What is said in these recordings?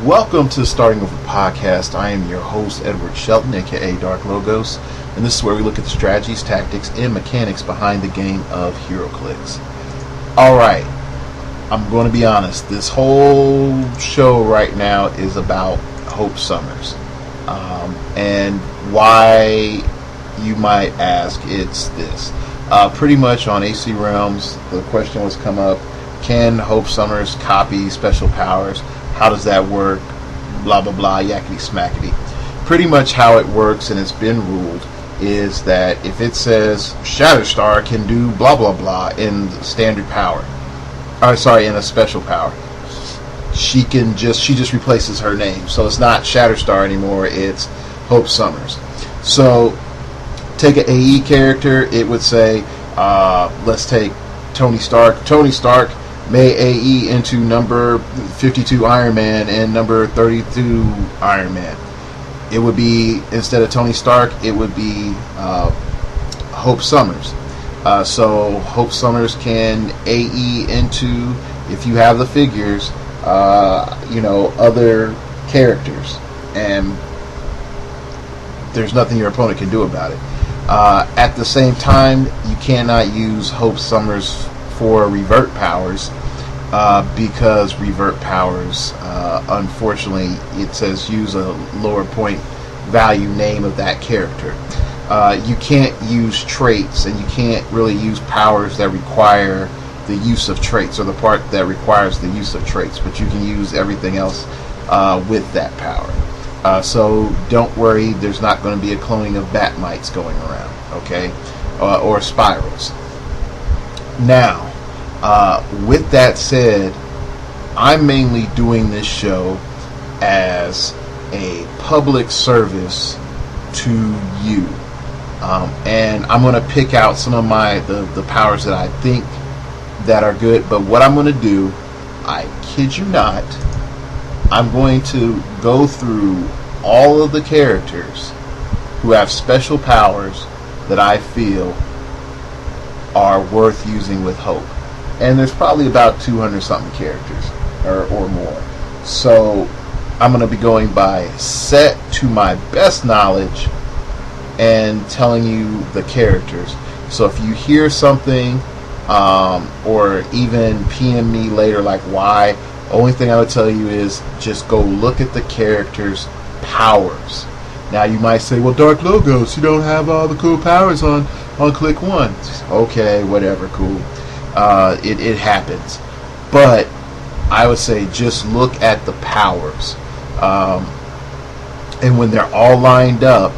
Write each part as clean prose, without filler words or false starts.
Welcome to Starting Over Podcast. I am your host, Edward Shelton, aka Dark Logos, and this is where we look at the strategies, tactics, and mechanics behind the game of heroclix. Alright, I'm going to be honest, this whole show right now is about Hope Summers. And why, you might ask, it's this. Pretty much on AC Realms, the question was come up, can Hope Summers copy special powers? How does that work? Blah, blah, blah, yakety smackety. Pretty much how it works, and it's been ruled, is that if it says Shatterstar can do blah, blah, blah in standard power, in a special power, she just replaces her name. So it's not Shatterstar anymore, it's Hope Summers. So take an AE character, it would say, let's take Tony Stark. Tony Stark may AE into number 52 Iron Man and number 32 Iron Man. It would be, instead of Tony Stark, it would be Hope Summers. So Hope Summers can AE into, if you have the figures, other characters. And there's nothing your opponent can do about it. At the same time, you cannot use Hope Summers for revert powers, because revert powers, unfortunately, it says use a lower point value name of that character. You can't use traits, and you can't really use powers that require the use of traits, or the part that requires the use of traits, but you can use everything else with that power. So don't worry, there's not going to be a cloning of bat mites going around, okay, or spirals. Now, with that said, I'm mainly doing this show as a public service to you, and I'm going to pick out some of the powers that I think that are good. But what I'm going to do, I kid you not, I'm going to go through all of the characters who have special powers that I feel are worth using with Hope. And there's probably about 200 something characters or more. So I'm going to be going by set to my best knowledge and telling you the characters. So if you hear something, or even PM me later like why, only thing I would tell you is just go look at the characters' powers. Now you might say, well, Dark Logos, you don't have all the cool powers on click one. Okay, whatever, cool. It happens. But I would say just look at the powers. And when they're all lined up,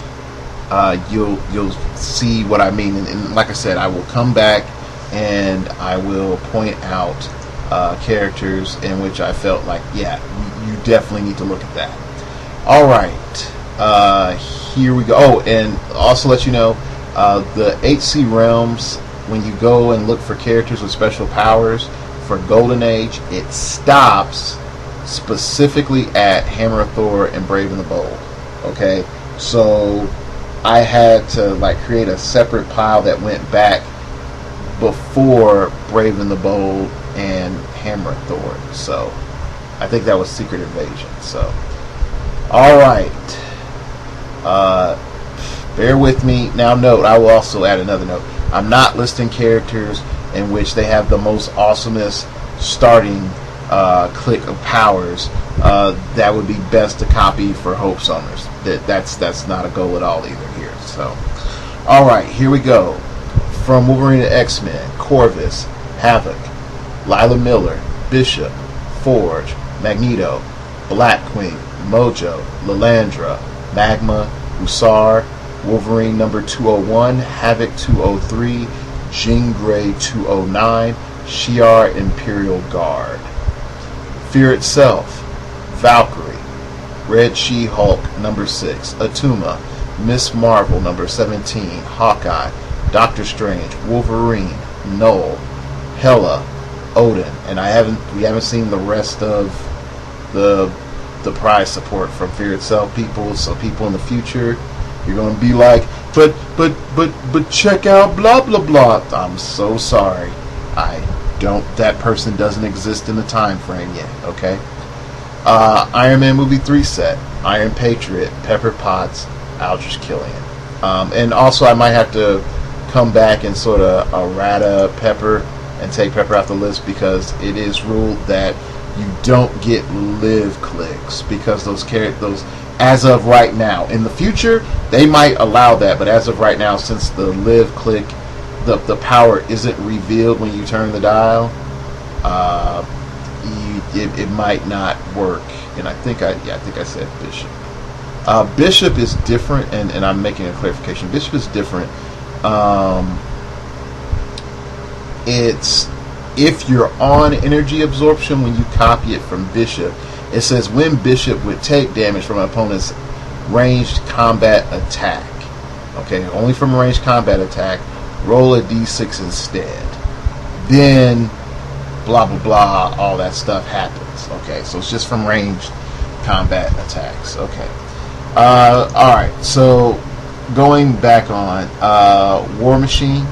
you'll see what I mean. And like I said, I will come back and I will point out characters in which I felt like, yeah, you definitely need to look at that. Alright, here we go. Oh, and also let you know, the HC Realms, when you go and look for characters with special powers for Golden Age, it stops specifically at Hammer of Thor and Brave and the Bold. Okay, so I had to create a separate pile that went back before Brave and the Bold and Hammer of Thor. So I think that was Secret Invasion. So alright, bear with me. Now note, I will also add another note. I'm not listing characters in which they have the most awesomest starting click of powers that would be best to copy for Hope Summers. That's not a goal at all either here. So alright, here we go. From Wolverine to X-Men: Corvus, Havoc, Lila Miller, Bishop, Forge, Magneto, Blackwing, Mojo, Lilandra, Magma, Hussar, Wolverine number 201, Havoc 203, Jean Grey 209, Shi'ar Imperial Guard. Fear Itself, Valkyrie, Red She-Hulk number 6, Atuma, Miss Marvel number 17, Hawkeye, Doctor Strange, Wolverine, Null, Hela, Odin, and we haven't seen the rest of the prize support from Fear Itself people. So people in the future, you're going to be like, but check out blah blah blah. I'm so sorry. That person doesn't exist in the time frame yet. Okay. Iron Man movie 3 set, Iron Patriot, Pepper Potts, Aldrich Killian. And also I might have to come back and sort of errata Pepper and take Pepper off the list, because it is ruled that you don't get live clicks, because those as of right now. In the future they might allow that, but as of right now, since the live click, the power isn't revealed when you turn the dial, it might not work. And I think I said Bishop. Bishop is different, and I'm making a clarification. Bishop is different. It's if you're on energy absorption, when you copy it from Bishop, it says when Bishop would take damage from an opponent's ranged combat attack. Okay, only from a ranged combat attack, roll a d6 instead. Then blah blah blah, all that stuff happens. Okay, so it's just from ranged combat attacks. Okay. Alright, so going back on War Machine,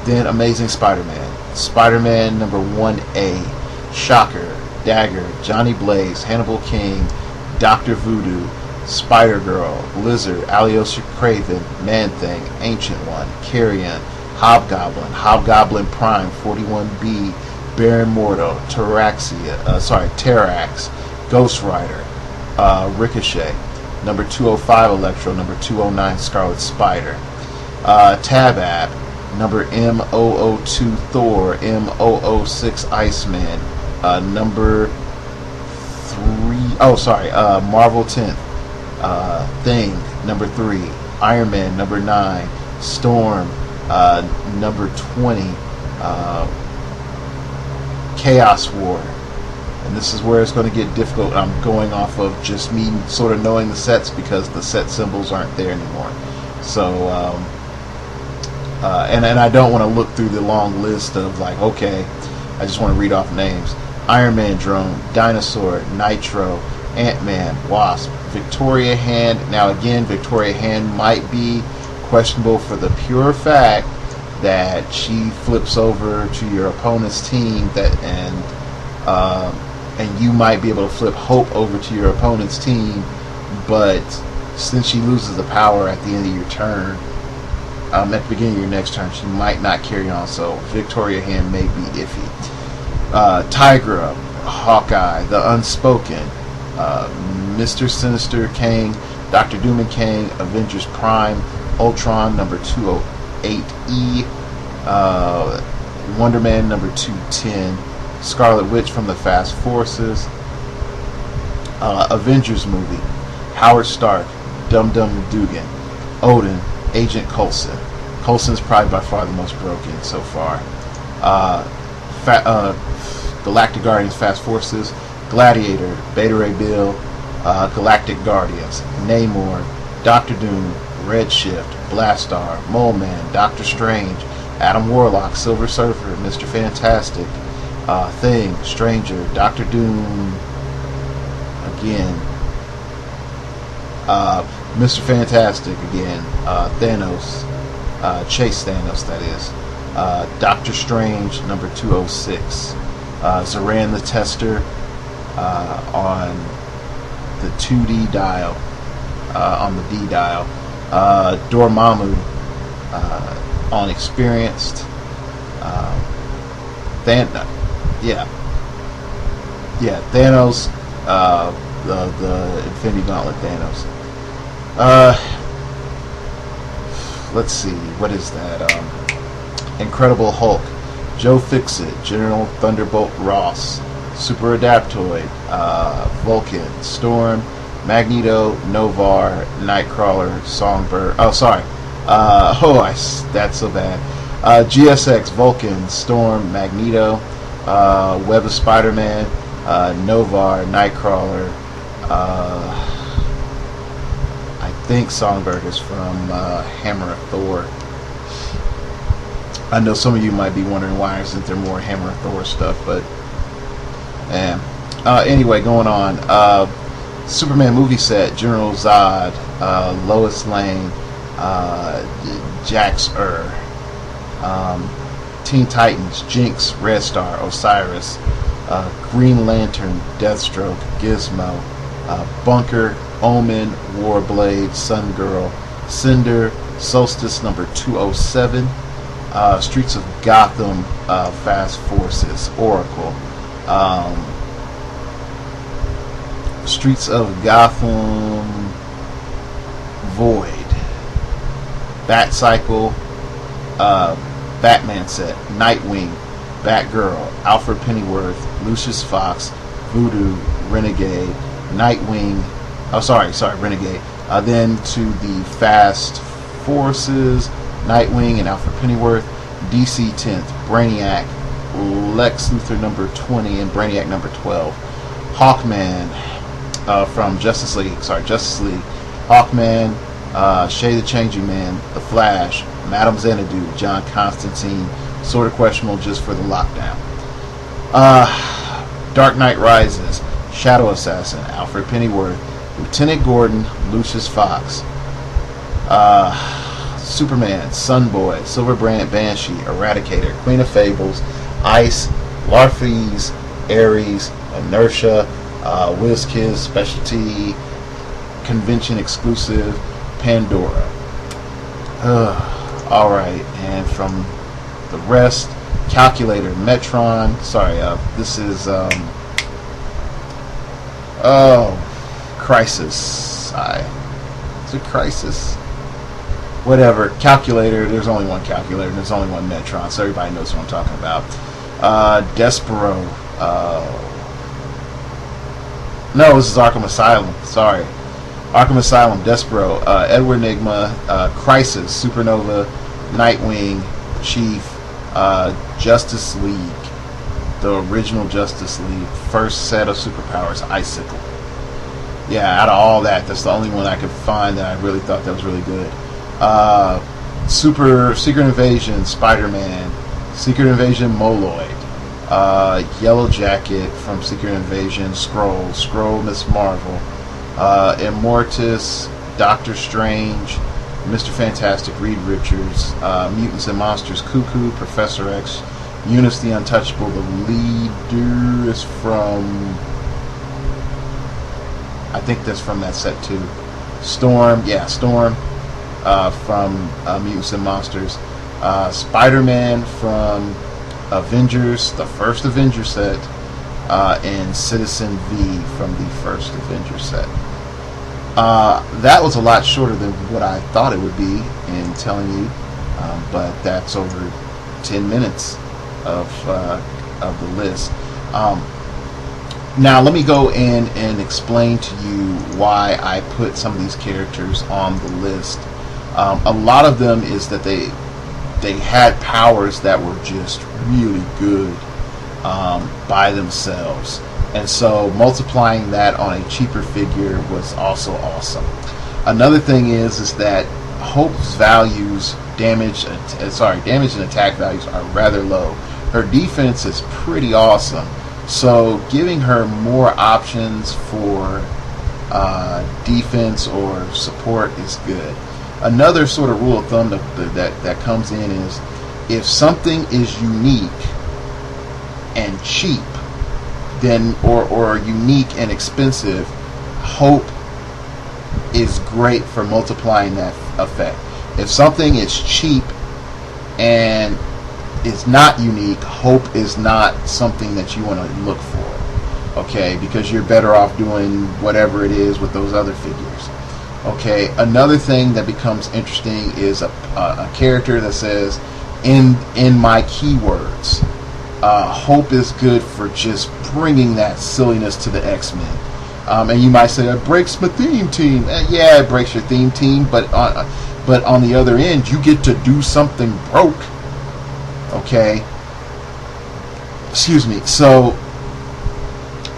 then Amazing Spider-Man. Spider-Man number 1A, Shocker, Dagger, Johnny Blaze, Hannibal King, Dr. Voodoo, Spider-Girl, Lizard, Alyosha Craven, Man-Thing, Ancient One, Carrion, Hobgoblin, Hobgoblin Prime 41B, Baron Mordo, Terrax, Ghost Rider, Ricochet, number 205 Electro, number 209 Scarlet Spider, Tabab, number M002 Thor, M006 Iceman, number 3, Marvel 10th, Thing, number 3, Iron Man, number 9, Storm, number 20, Chaos War. And this is where it's going to get difficult. I'm going off of just me sort of knowing the sets, because the set symbols aren't there anymore. So, and I don't want to look through the long list of like, okay, I just want to read off names. Iron Man Drone, Dinosaur, Nitro, Ant-Man, Wasp, Victoria Hand. Now again, Victoria Hand might be questionable for the pure fact that she flips over to your opponent's team, and you might be able to flip Hope over to your opponent's team, but since she loses the power at the end of your turn, at the beginning of your next turn, she might not carry on. So Victoria Hand may be iffy. Tigra, Hawkeye, The Unspoken, Mr. Sinister, Kang, Dr. Doom and Kang, Avengers Prime, Ultron number 208E, Wonder Man number 210, Scarlet Witch from the Fast Forces, Avengers movie, Howard Stark, Dum Dum Dugan, Odin, Agent Coulson. Coulson's probably by far the most broken so far. Galactic Guardians Fast Forces, Gladiator, Beta Ray Bill, Galactic Guardians, Namor, Doctor Doom, Redshift, Blastar, Mole Man, Doctor Strange, Adam Warlock, Silver Surfer, Mr. Fantastic, Thing, Stranger, Doctor Doom, again, Mr. Fantastic again, Thanos, Chase Thanos, that is, Doctor Strange, number 206, Zoran the Tester on the 2D dial, on the D dial, Dormammu on Experienced, Thanos, the Infinity Gauntlet Thanos. Let's see, what is that? Incredible Hulk, Joe Fixit, General Thunderbolt Ross, Super Adaptoid, Vulcan, Storm, Magneto, Novar, Nightcrawler, Songbird. Oh, sorry. That's so bad. GSX, Vulcan, Storm, Magneto, Web of Spider-Man, Novar, Nightcrawler. I think Songbird is from Hammer of Thor. I know some of you might be wondering why isn't there more Hammer of Thor stuff, but anyway, going on. Superman movie set, General Zod, Lois Lane, Jax Teen Titans, Jinx, Red Star, Osiris, Green Lantern, Deathstroke, Gizmo, Bunker, Omen, Warblade, Sun Girl, Cinder, Solstice number 207, Streets of Gotham, Fast Forces, Oracle, Streets of Gotham, Void, Bat Cycle, Batman set, Nightwing, Batgirl, Alfred Pennyworth, Lucius Fox, Voodoo, Renegade, Nightwing, Renegade. Then to the Fast Forces, Nightwing and Alfred Pennyworth, DC 10th, Brainiac, Lex Luthor number 20 and Brainiac number 12, Hawkman from Justice League, Hawkman, Shay the Changing Man, The Flash, Madame Xanadu, John Constantine, sort of questionable just for the lockdown. Dark Knight Rises, Shadow Assassin, Alfred Pennyworth, Lieutenant Gordon, Lucius Fox, Superman, Sunboy, Silverbrand, Banshee, Eradicator, Queen of Fables, Ice, Larfeeze, Ares, Inertia, WizKids, Specialty, Convention Exclusive, Pandora. Alright, and from the rest, Calculator, Metron, this is, Crisis. Is it Crisis? Whatever. Calculator, there's only one Calculator, and there's only one Metron, so everybody knows what I'm talking about. Despero. No, this is Arkham Asylum. Sorry. Arkham Asylum, Despero, Edward Nigma, Crisis, Supernova, Nightwing, Chief, Justice League, the original Justice League, first set of superpowers, Icicle. Yeah, out of all that, that's the only one I could find that I really thought that was really good. Secret Invasion, Spider-Man, Secret Invasion, Moloid, Yellow Jacket from Secret Invasion, Skrull, Miss Marvel, Immortus, Doctor Strange, Mr. Fantastic, Reed Richards, Mutants and Monsters, Cuckoo, Professor X, Eunice the Untouchable. The leader is from, I think that's from that set too. Storm from Mutants and Monsters. Spider-Man from Avengers, the first Avengers set, and Citizen V from the first Avengers set. That was a lot shorter than what I thought it would be in telling you, but that's over 10 minutes of the list. Now let me go in and explain to you why I put some of these characters on the list. A lot of them is that they had powers that were just really good by themselves. And so multiplying that on a cheaper figure was also awesome. Another thing is that Hope's values, damage and attack values are rather low. Her defense is pretty awesome. So giving her more options for defense or support is good. Another sort of rule of thumb that comes in is if something is unique and cheap, then or unique and expensive, Hope is great for multiplying that effect. If something is cheap and is not unique, Hope is not something that you want to look for. Okay, because you're better off doing whatever it is with those other figures. Okay, another thing that becomes interesting is a character that says, in my keywords, Hope is good for just bringing that silliness to the X-Men. And you might say, it breaks my theme team. Yeah, it breaks your theme team, but on the other end, you get to do something broke. Okay? Excuse me. So,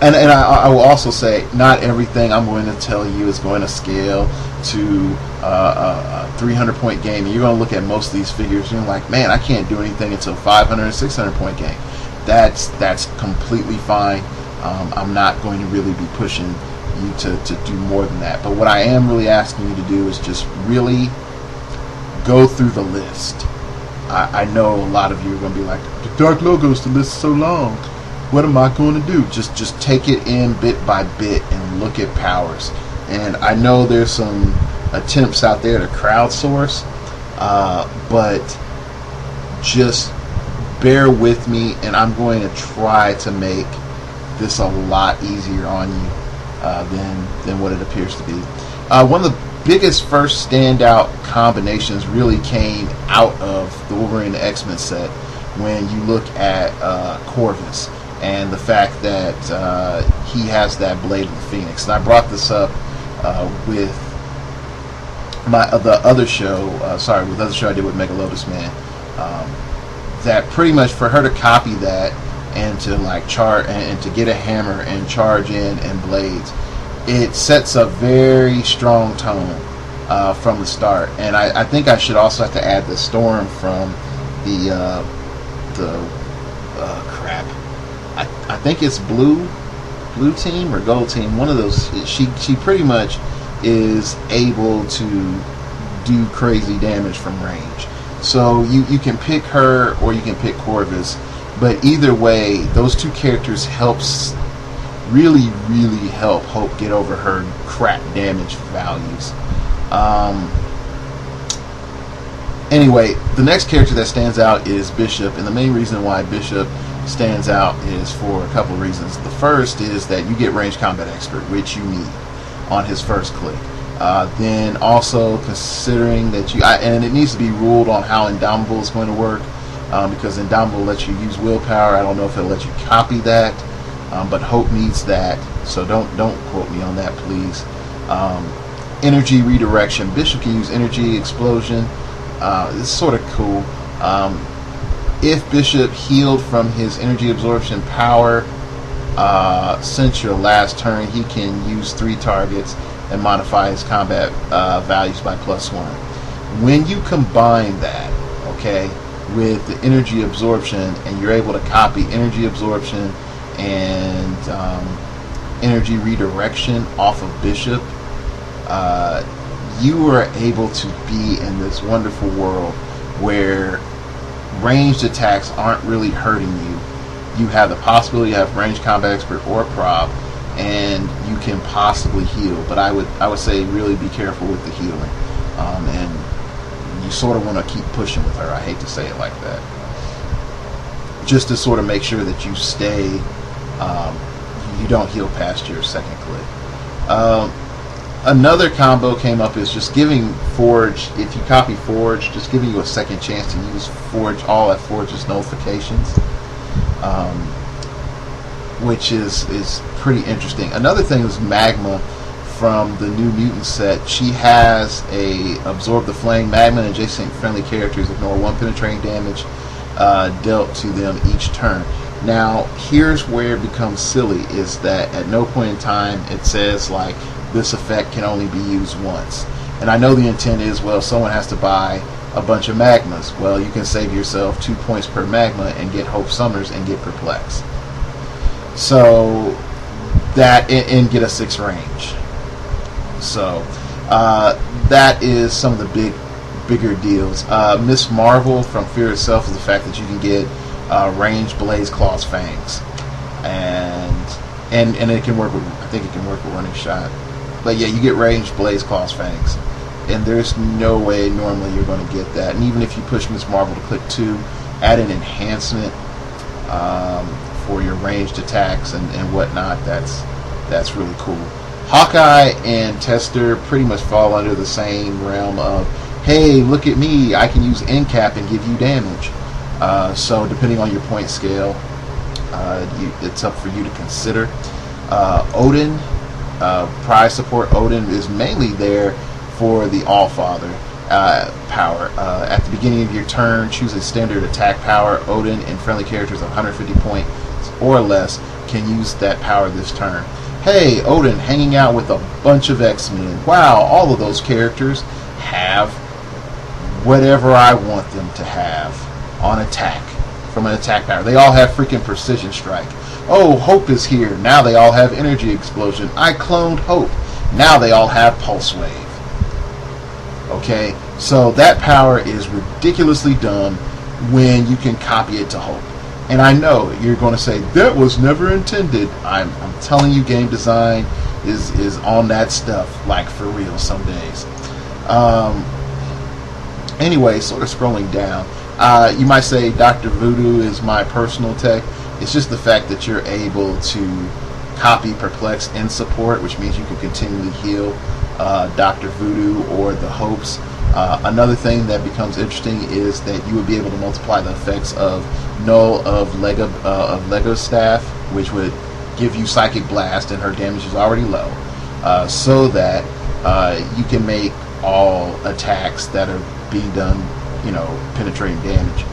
and I will also say, not everything I'm going to tell you is going to scale to a 300-point game. And you're going to look at most of these figures and you're like, man, I can't do anything until 500 and 600-point game. That's completely fine. I'm not going to really be pushing you to do more than that. But what I am really asking you to do is just really go through the list. I know a lot of you are going to be like, the Dark Logos, the list is so long. what am I going to do? Just take it in bit by bit and look at powers. And I know there's some attempts out there to crowdsource, but just bear with me, and I'm going to try to make this a lot easier on you than what it appears to be. One of the biggest first standout combinations really came out of the Wolverine the X-Men set when you look at Corvus and the fact that he has that Blade of the Phoenix. And I brought this up with the other show I did with Mega Lotus Man, that pretty much for her to copy that and to and to get a hammer and charge in and blades, it sets a very strong tone from the start. And I think I should also have to add the Storm from the crap. I think it's blue team or gold team. One of those. She pretty much is able to do crazy damage from range. So you can pick her or you can pick Corvus, but either way, those two characters really help Hope get over her crap damage values. Anyway, the next character that stands out is Bishop, and the main reason why Bishop stands out is for a couple of reasons. The first is that you get Range Combat Expert, which you need on his first click. Then also considering that and it needs to be ruled on how Indomitable is going to work, because Indomitable lets you use willpower. I don't know if it'll let you copy that, but Hope needs that, so don't quote me on that, please. Energy redirection. Bishop can use energy explosion. It's sort of cool. If Bishop healed from his energy absorption power since your last turn, he can use 3 targets and modify his combat values by +1. When you combine that, okay, with the energy absorption, and you're able to copy energy absorption and energy redirection off of Bishop, you are able to be in this wonderful world where ranged attacks aren't really hurting you. You have the possibility to have Range Combat Expert or Prob, and you can possibly heal. But I would say really be careful with the healing, and you sort of want to keep pushing with her. I hate to say it like that, just to sort of make sure that you stay, you don't heal past your second click. Another combo came up is just giving Forge, if you copy Forge, just giving you a second chance to use Forge, all at Forge's notifications, which is pretty interesting. Another thing is Magma from the New Mutant set. She has a Absorb the Flame. Magma and adjacent friendly characters ignore 1 penetrating damage dealt to them each turn. Now, here's where it becomes silly, is that at no point in time it says, like, this effect can only be used once. And I know the intent is, well, someone has to buy a bunch of Magmas. Well, you can save yourself 2 points per Magma and get Hope Summers and get Perplex. So, that, and get a 6 range. So, that is some of the bigger deals. Miss Marvel from Fear itself is the fact that you can get range Blaze Claws Fangs. And it can work with, I think it can work with Running Shot. But yeah, you get ranged Blaze Claws Fangs, and there's no way normally you're going to get that. And even if you push Miss Marvel to click 2, add an enhancement for your ranged attacks and whatnot, that's really cool. Hawkeye and Tester pretty much fall under the same realm of, hey, look at me, I can use NCAP and give you damage. So depending on your point scale, it's up for you to consider. Odin, prize support. Odin is mainly there for the Allfather power. At the beginning of your turn, choose a standard attack power. Odin and friendly characters of 150 points or less can use that power this turn. Hey, Odin hanging out with a bunch of X-Men. Wow, all of those characters have whatever I want them to have on attack from an attack power. They all have freaking Precision Strike. Oh, Hope is here. Now they all have Energy Explosion. I cloned Hope. Now they all have Pulse Wave. Okay, so that power is ridiculously dumb when you can copy it to Hope. And I know you're going to say that was never intended. I'm telling you, game design is on that stuff, like for real some days. Anyway, sort of scrolling down, you might say Dr. Voodoo is my personal tech. It's just the fact that you're able to copy Perplex in support, which means you can continually heal Dr. Voodoo or the Hopes. Another thing that becomes interesting is that you would be able to multiply the effects of Null of Lego Staff, which would give you Psychic Blast, and her damage is already low, so that you can make all attacks that are being done, penetrating damage.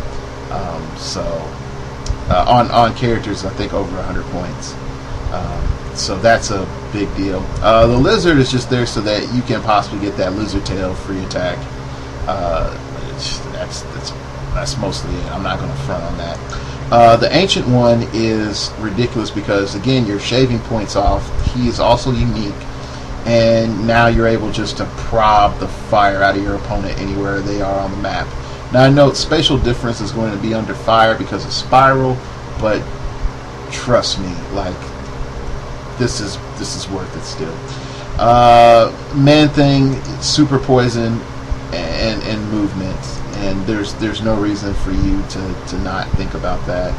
On characters, I think over 100 points. So that's a big deal. The Lizard is just there so that you can possibly get that Lizard Tail free attack. That's mostly it. I'm not going to front on that. The Ancient One is ridiculous because, again, you're shaving points off. He is also unique, and now you're able just to prob the fire out of your opponent anywhere they are on the map. Now I note spatial difference is going to be under fire because of Spiral, but trust me, like, this is worth it still. Man Thing, super poison and movement, and there's no reason for you to not think about that.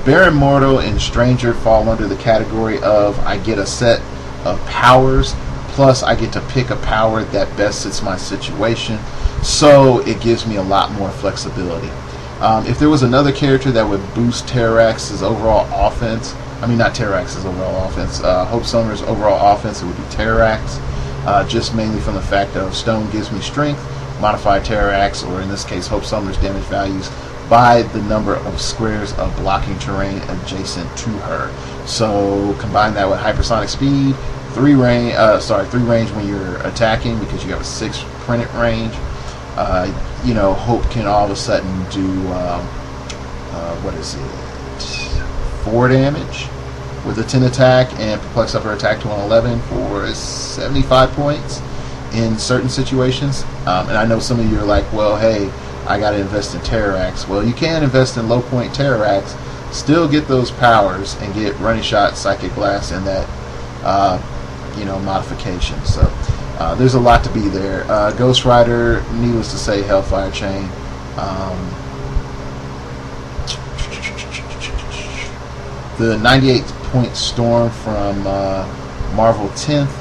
Baron Mortal and Stranger fall under the category of I get a set of powers, plus I get to pick a power that best fits my situation, so it gives me a lot more flexibility. If there was another character that would boost Terrax's overall offense, not Terrax's overall offense, Hope Summer's overall offense, it would be Terrax, just mainly from the fact of Stone gives me strength, modify Terrax, or in this case Hope Summer's damage values, by the number of squares of blocking terrain adjacent to her. So combine that with hypersonic speed, 3 range when you're attacking because you have a 6 printed range. Hope can all of a sudden do 4 damage with a 10 attack, and perplex up her attack to 111 for 75 points in certain situations. And I know some of you are like, well, hey, I got to invest in Terrax. Well, you can invest in low point Terrax, still get those powers, and get Running Shot, Psychic Blast, and that modification. So there's a lot to be there. Ghost Rider, needless to say, Hellfire Chain. The 98-point Storm from Marvel 10th,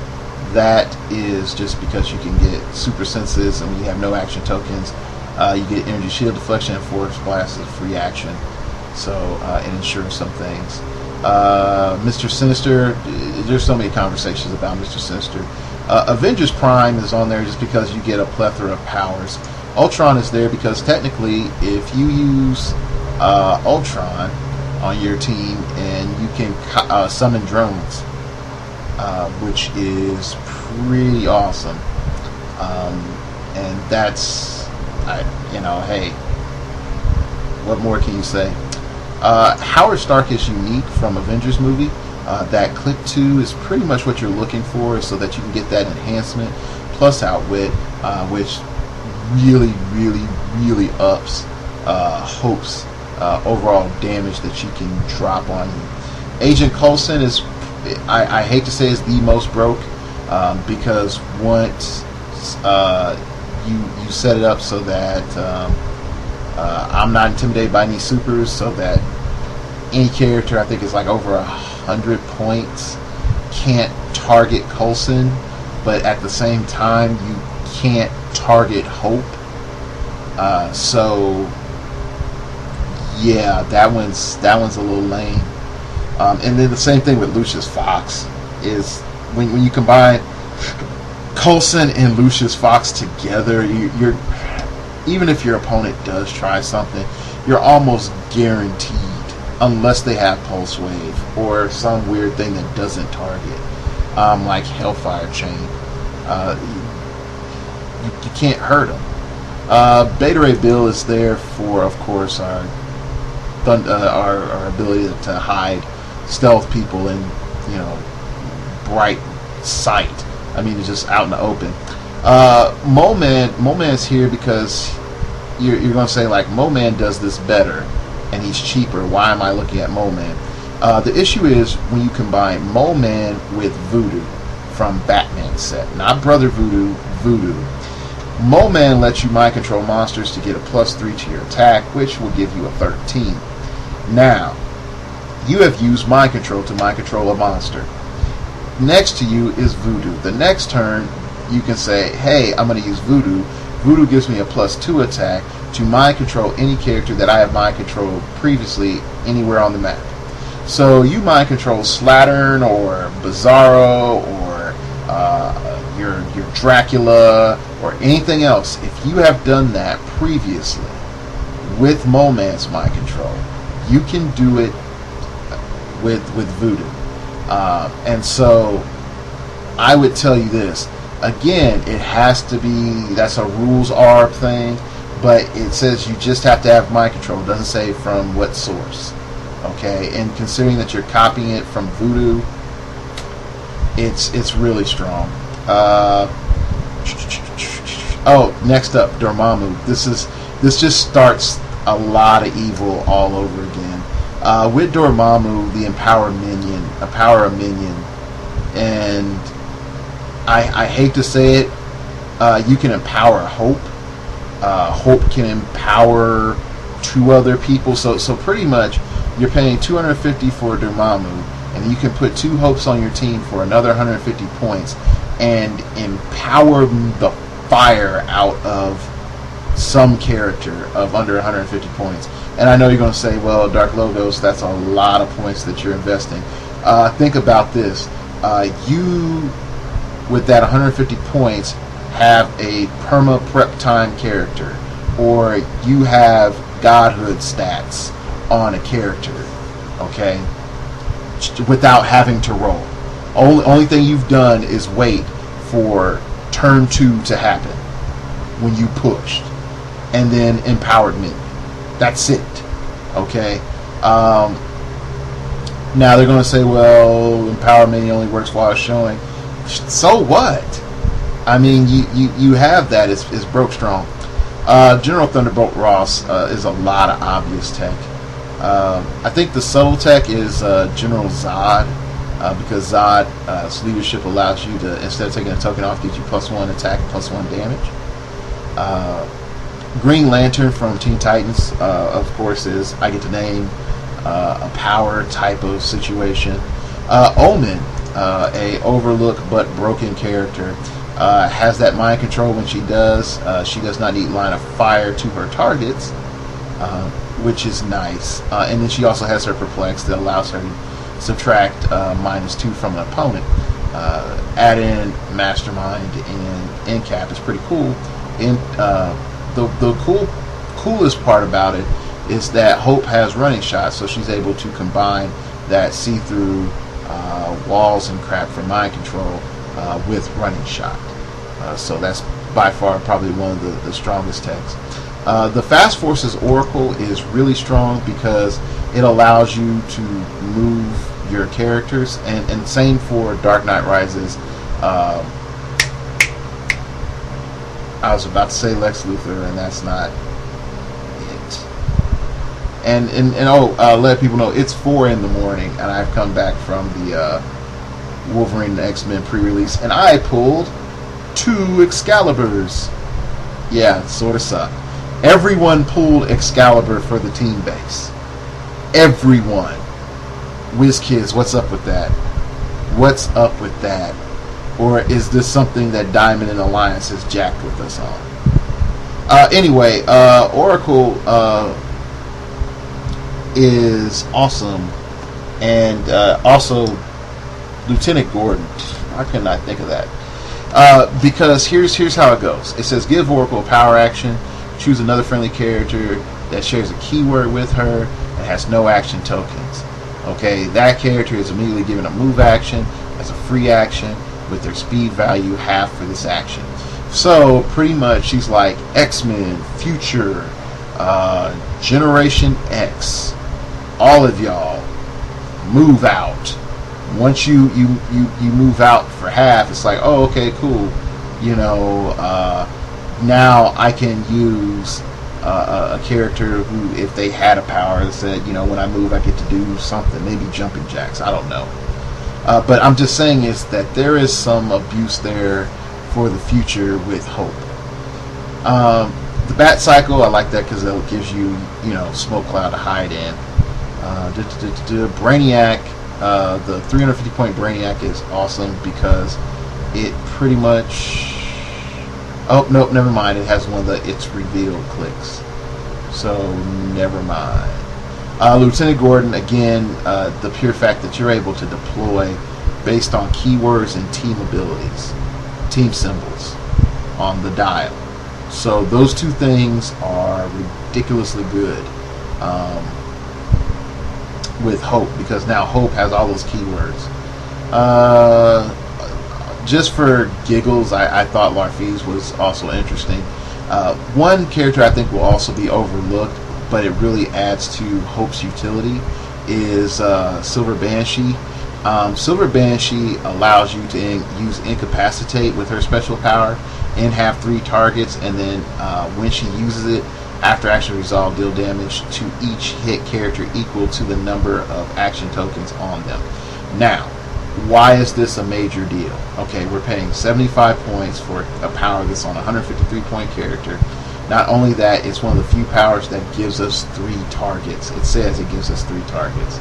that is just because you can get super senses, and when you have no action tokens, you get Energy Shield Deflection and Force Blast as a free action. So it ensures some things. Mr. Sinister, there's so many conversations about Mr. Sinister. Avengers Prime is on there just because you get a plethora of powers. Ultron is there because technically if you use Ultron on your team, and you can summon drones, which is pretty awesome. And that's, hey, what more can you say? Howard Stark is unique from Avengers movie. That Click 2 is pretty much what you're looking for, so that you can get that enhancement, plus Outwit, which really, really, really ups Hope's overall damage that she can drop on you. Agent Coulson is, I hate to say, is the most broke, because once you set it up so that I'm not intimidated by any supers, so that any character, I think it's like over 100 points, can't target Coulson, but at the same time you can't target Hope. So yeah, that one's a little lame. And then the same thing with Lucius Fox is when you combine Coulson and Lucius Fox together, you're even if your opponent does try something, you're almost guaranteed, unless they have Pulse Wave or some weird thing that doesn't target, like Hellfire Chain. You can't hurt them. Beta Ray Bill is there for, of course, our ability to hide stealth people in bright sight. It's just out in the open. Moleman's here because you're going to say, like, Moleman does this better. and he's cheaper. Why am I looking at Mole Man? The issue is when you combine Mole Man with Voodoo from Batman set, not Brother Voodoo, Voodoo. Mole Man lets you mind control monsters to get a +3 to your attack, which will give you a 13. Now, you have used mind control to mind control a monster. Next to you is Voodoo. The next turn, you can say, hey, I'm going to use Voodoo. Voodoo gives me a +2 attack to mind control any character that I have mind controlled previously anywhere on the map. So you mind control Slattern or Bizarro or your Dracula or anything else. If you have done that previously with Mole Man's mind control, you can do it with Voodoo. And so I would tell you this. Again, it has to be, that's a rules ARB thing, but it says you just have to have mind control. It doesn't say from what source. Okay, and considering that you're copying it from Voodoo, it's really strong. Oh, next up, Dormammu. This just starts a lot of evil all over again. With Dormammu, the empower a minion, and I hate to say it, you can empower Hope. Hope can empower 2 other people. So pretty much, you're paying $250 for Dormammu, and you can put 2 Hopes on your team for another 150 points, and empower the fire out of some character of under 150 points. And I know you're going to say, well, Dark Logos, that's a lot of points that you're investing. Think about this. You, with that 150 points, have a perma prep time character, or you have godhood stats on a character, okay, without having to roll. Only thing you've done is wait for turn 2 to happen when you pushed, and then empowered minion. That's it, okay. Now they're going to say, well, empowered minion only works while it's showing. So what? I mean, you have that. It's broke strong. General Thunderbolt Ross is a lot of obvious tech. I think the subtle tech is General Zod, because Zod's leadership allows you to, instead of taking a token off, gives you +1 attack, +1 damage. Green Lantern from Teen Titans, of course, is, I get to name a power type of situation. Omen, a overlooked but broken character, has that mind control when she does. She does not need line of fire to her targets, which is nice. And then she also has her Perplex that allows her to subtract -2 from an opponent. Add in Mastermind and Incap is pretty cool. And the coolest part about it is that Hope has running shots, so she's able to combine that see-through walls and crap for mind control with running shot. So that's by far probably one of the strongest techs. The Fast Forces Oracle is really strong because it allows you to move your characters, and same for Dark Knight Rises. I was about to say Lex Luthor, and that's not it. And let people know it's 4 in the morning, and I've come back from the Wolverine and X-Men pre-release, and I pulled 2 Excaliburs. Yeah, sort of sucked. Everyone pulled Excalibur for the team base. Everyone. WizKids, what's up with that? What's up with that? Or is this something that Diamond and Alliance has jacked with us on? Anyway, Oracle is awesome. And also Lieutenant Gordon. Why couldn't I think of that? Because here's how it goes. It says give Oracle a power action. Choose another friendly character that shares a keyword with her and has no action tokens. Okay, that character is immediately given a move action as a free action with their speed value half for this action. So pretty much she's like X-Men, Future, Generation X, all of y'all move out. Once you move out for half, it's like, oh, okay, cool. You know, now I can use a character who, if they had a power that said, you know, when I move I get to do something, maybe jumping jacks, I don't know. But I'm just saying is that there is some abuse there for the future with Hope. The Bat Cycle, I like that because it gives you, you know, smoke cloud to hide in. Brainiac, the 350 point Brainiac is awesome because it pretty much... Oh, nope, never mind. It has one of the It's Revealed clicks. So, never mind. Lieutenant Gordon, again, the pure fact that you're able to deploy based on keywords and team abilities, team symbols on the dial. So those two things are ridiculously good with Hope, because now Hope has all those keywords. Just for giggles, I thought Larfeeze was also interesting. One character I think will also be overlooked, but it really adds to Hope's utility, is Silver Banshee. Silver Banshee allows you to use Incapacitate with her special power and have 3 targets, and then when she uses it, after action resolve, deal damage to each hit character equal to the number of action tokens on them. Now, why is this a major deal? Okay, we're paying 75 points for a power that's on a 153 point character. Not only that, it's one of the few powers that gives us 3 targets. It says it gives us 3 targets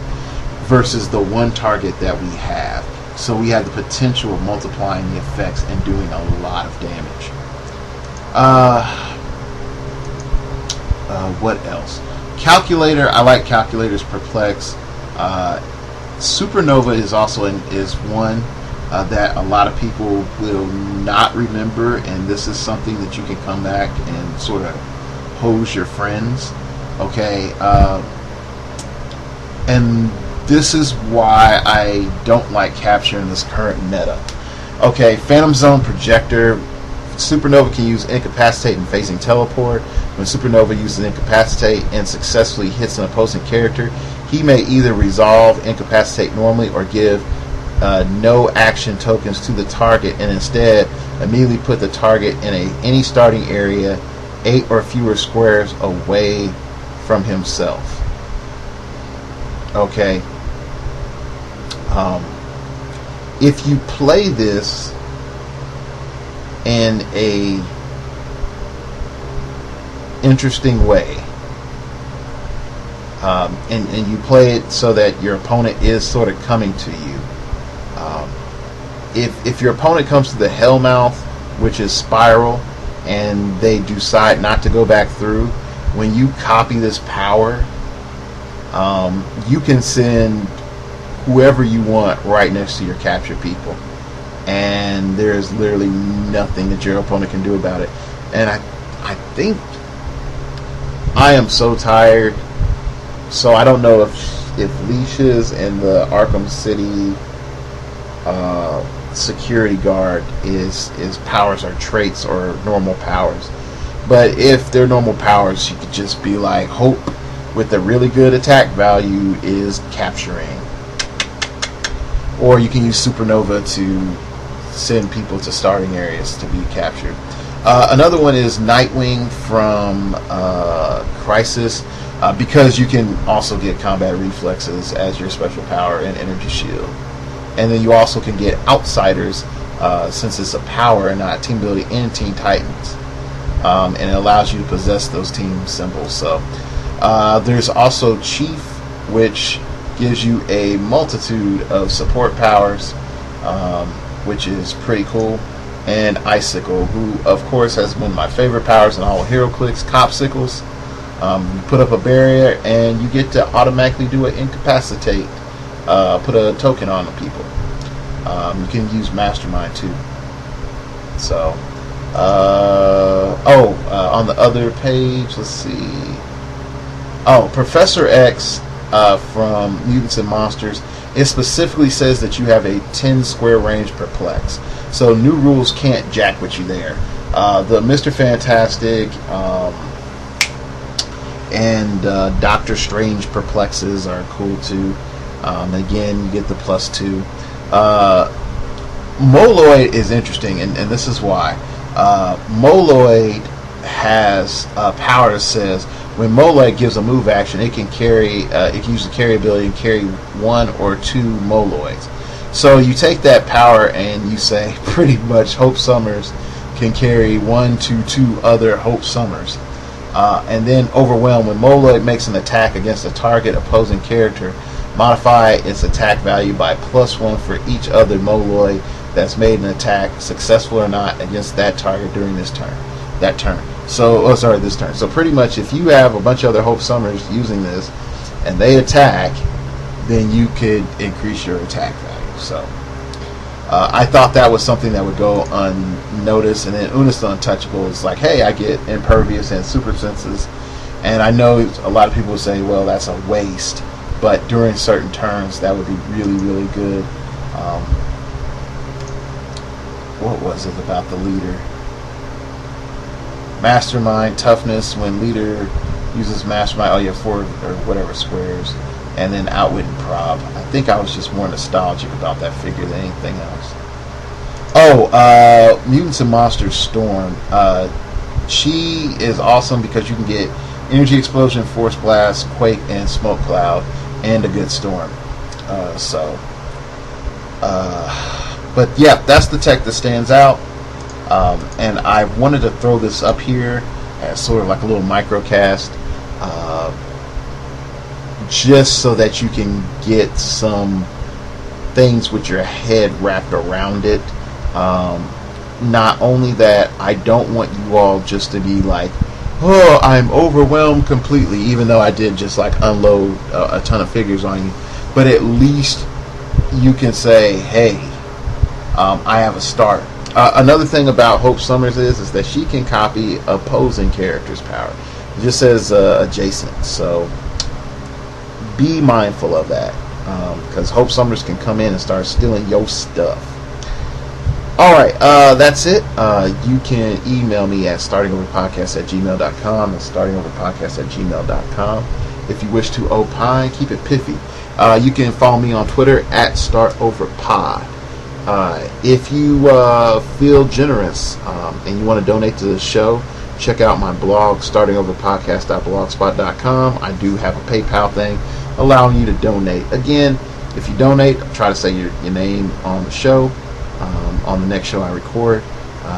versus the 1 target that we have. So we have the potential of multiplying the effects and doing a lot of damage. What else? Calculator. I like Calculator's Perplex. Supernova is also is one that a lot of people will not remember, and this is something that you can come back and sort of hose your friends. Okay, and this is why I don't like Capture in this current meta. Okay, Phantom Zone Projector. Supernova can use Incapacitate and Phasing Teleport. When Supernova uses Incapacitate and successfully hits an opposing character, he may either resolve Incapacitate normally or give no action tokens to the target, and instead immediately put the target in any starting area 8 or fewer squares away from himself. Okay. If you play this in a interesting way, and you play it so that your opponent is sort of coming to you. If your opponent comes to the Hellmouth, which is Spiral, and they decide not to go back through, when you copy this power, you can send whoever you want right next to your captured people, and there's literally nothing that your opponent can do about it. And I think I am so tired, so I don't know if leashes and the Arkham City security guard is powers or traits or normal powers. But if they're normal powers, you could just be like, Hope with a really good attack value is capturing. Or you can use Supernova to send people to starting areas to be captured. Another one is Nightwing from Crisis, because you can also get combat reflexes as your special power and energy shield. And then you also can get Outsiders, since it's a power and not team ability, in Teen Titans. And it allows you to possess those team symbols. So there's also Chief, which gives you a multitude of support powers, which is pretty cool. And Icicle, who of course has one of my favorite powers in all of heroclix, Copsicles. You put up a barrier and you get to automatically do an Incapacitate, put a token on the people. You can use Mastermind too. So on the other page, let's see. Professor X from Mutants and Monsters, it specifically says that you have a 10 square range Perplex. So new rules can't jack with you there. The Mr. Fantastic and Doctor Strange Perplexes are cool too. Again, you get the +2. Moloid is interesting, and this is why. Moloid has a power that says when Molech gives a move action, it can carry. It can use the carry ability and carry 1 or 2 Moloids. So you take that power and you say pretty much Hope Summers can carry 1 to 2 other Hope Summers. And then Overwhelm. When Moloid makes an attack against a target opposing character, modify its attack value by +1 for each other Moloid that's made an attack, successful or not, against that target during this turn. This turn. So pretty much if you have a bunch of other Hope Summers using this and they attack, then you could increase your attack value. So I thought that was something that would go unnoticed. And then Unis the Untouchable is like, hey, I get Impervious and Super Senses. And I know a lot of people would say, well, that's a waste. But during certain turns, that would be really, really good. What was it about the leader? Mastermind, Toughness. When leader uses Mastermind, 4 or whatever squares. And then Outwit and Prob. I think I was just more nostalgic about that figure than anything else. Mutants and Monsters Storm. She is awesome because you can get Energy Explosion, Force Blast, Quake, and Smoke Cloud, and a good Storm. But yeah, that's the tech that stands out. And I wanted to throw this up here as sort of like a little microcast. Just so that you can get some things with your head wrapped around it. Not only that, I don't want you all just to be like, oh, I'm overwhelmed completely, even though I did just like unload a ton of figures on you. But at least you can say, hey, I have a start. Another thing about Hope Summers is that she can copy opposing characters' power. It just says adjacent, so be mindful of that, because Hope Summers can come in and start stealing your stuff. Alright, that's it. You can email me at startingoverpodcast@gmail.com and startingoverpodcast@gmail.com if you wish to opine. Keep it piffy. You can follow me on Twitter at startoverpod. If you feel generous and you want to donate to the show, check out my blog, startingoverpodcast.blogspot.com. I do have a PayPal thing allowing you to donate. Again, if you donate, I'll try to say your name on the show, on the next show I record.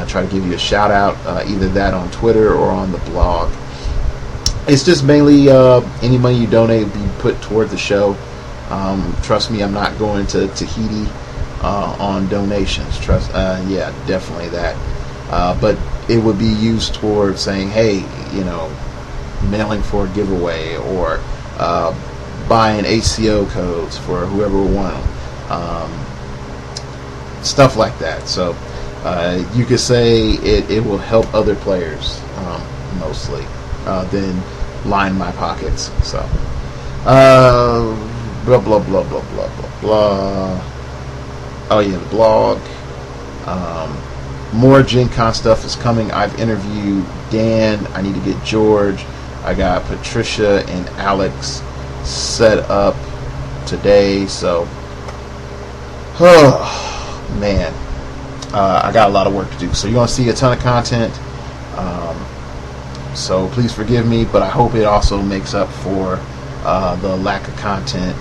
Try to give you a shout out, either that on Twitter or on the blog. It's just mainly any money you donate will be put toward the show. Trust me, I'm not going to Tahiti on donations. Definitely that. But it would be used towards saying, hey, mailing for a giveaway or buying HCO codes for whoever won them. Stuff like that. So you could say it will help other players mostly than line my pockets. So blah blah blah blah blah blah blah. Oh yeah, the blog. More Gen Con stuff is coming. I've interviewed Dan. I need to get George. I got Patricia and Alex set up today. So, man, I got a lot of work to do. So you're going to see a ton of content. So please forgive me, but I hope it also makes up for the lack of content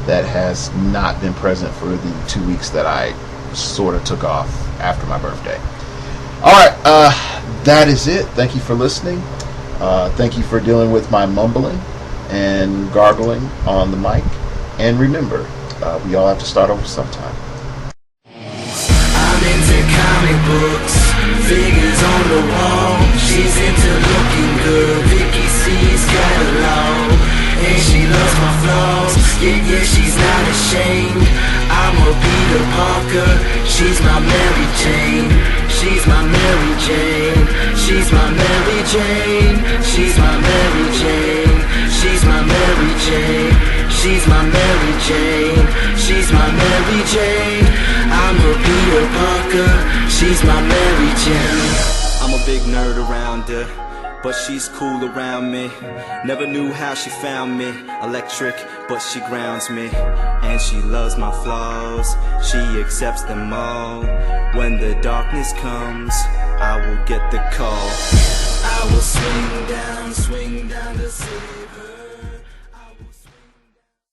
that has not been present for the 2 weeks that I sort of took off after my birthday. Alright, that is it. Thank you for listening. Thank you for dealing with my mumbling and gargling on the mic. And remember, we all have to start over sometime. I'm into comic books, figures on the wall. She's into looking good, Vicky C's catalog. And she loves my flaws, yeah, she's not ashamed. I'm a Peter Parker, she's my Mary Jane. She's my Mary Jane, she's my Mary Jane. She's my Mary Jane, she's my Mary Jane. She's my Mary Jane, she's my Mary Jane. I'm a Peter Parker, she's my Mary Jane. I'm a big nerd around her, but she's cool around me. Never knew how she found me. Electric, but she grounds me. And she loves my flaws, she accepts them all. When the darkness comes, I will get the call. I will swing down the city.